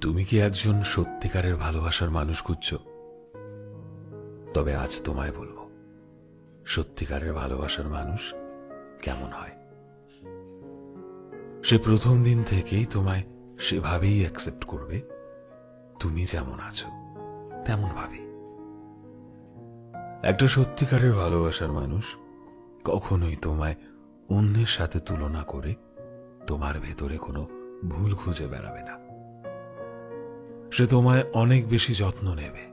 তুমি কি একজন সত্যিকারের ভালোবাসার মানুষ খুঁজছো? তবে আজ তোমায় বলবো, সত্যিকারের ভালোবাসার মানুষ কেমন হয়। সে প্রথম দিন থেকেই তোমায় সেভাবেই অ্যাকসেপ্ট করবে, তুমি যেমন আছো তেমন ভাবে। একটা সত্যিকারের ভালোবাসার মানুষ কখনোই তোমায় অন্যের সাথে তুলনা করে তোমার ভেতরে কোনো ভুল খুঁজে বেড়াবে না। সে তোমায় অনেক বেশি যত্ন নেবে,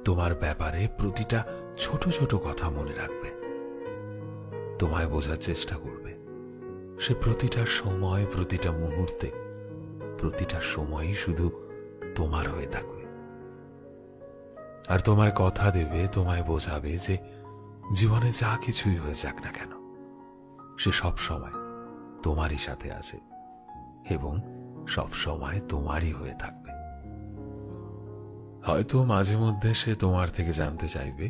তোমার ব্যাপারে প্রতিটা ছোট ছোট কথা মনে রাখবে, তোমায় বোঝার চেষ্টা করবে। সে প্রতিটা সময়, প্রতিটা মুহূর্তে, প্রতিটা সময়ই শুধু তোমার হয়ে থাকবে। আর তোমার কথা দেবে, তোমায় বোঝাবে যে জীবনে যা কিছুই হয়ে যাক না কেন, সে সব সময় তোমারই সাথে আছে এবং সব সময় তোমারই হয়ে থাকবে। হয়তো মাঝে মধ্যে সে তোমার থেকে জানতে চাইবে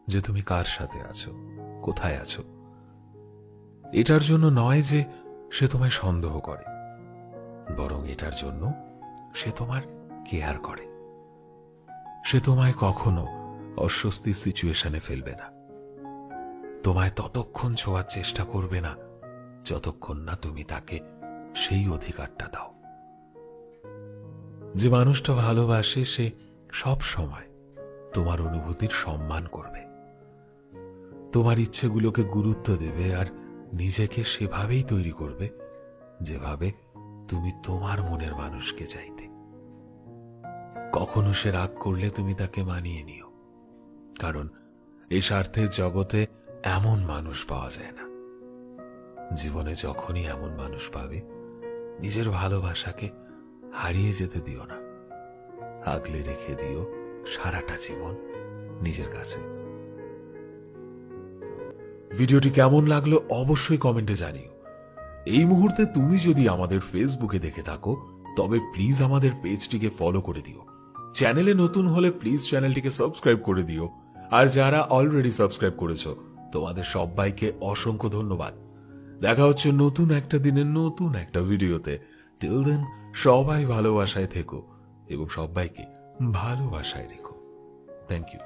যে তুমি কার সাথে আছো, কোথায় আছো। এটার জন্য নয় যে সে তোমায় সন্দেহ করে, বরং এটার জন্য সে তোমার কেয়ার করে। সে তোমায় কখনো অস্বস্তির সিচুয়েশনে ফেলবে না, তোমায় ততক্ষণ ছোঁয়ার চেষ্টা করবে না যতক্ষণ না তুমি তাকে সেই অধিকারটা দাও। যে মানুষটা ভালোবাসে সে সব সময় তোমার অনুভূতির সম্মান করবে, তোমার ইচ্ছেগুলোকে গুরুত্ব দেবে আর নিজেকে সেভাবেই তৈরি করবে যেভাবে তুমি তোমার মনের মানুষকে চাইতে। কখনো সে রাগ করলে তুমি তাকে মানিয়ে নিও, কারণ এই স্বার্থের জগতে এমন মানুষ পাওয়া যায় না। জীবনে যখনই এমন মানুষ পাবে, নিজের ভালোবাসাকে হারিয়ে যেতে দিও না, আগলে রেখে দিও সারাটা জীবন নিজের কাছে। ভিডিওটি কেমন লাগলো অবশ্যই কমেন্টে জানিও। এই মুহূর্তে তুমি যদি আমাদের ফেসবুকে দেখে থাকো তবে প্লিজ আমাদের পেজটিকে ফলো করে দিও। চ্যানেলে নতুন হলে প্লিজ চ্যানেলটিকে সাবস্ক্রাইব করে দিও। আর যারা অলরেডি সাবস্ক্রাইব করেছো তোমাদের সবাইকে অসংখ্য ধন্যবাদ। দেখা হচ্ছে নতুন একটা দিনের নতুন একটা ভিডিওতে। টিল দেন সবাই ভালোবাসায় থেকো এবং সবাইকে ভালোবাসায় রেখো। Thank you.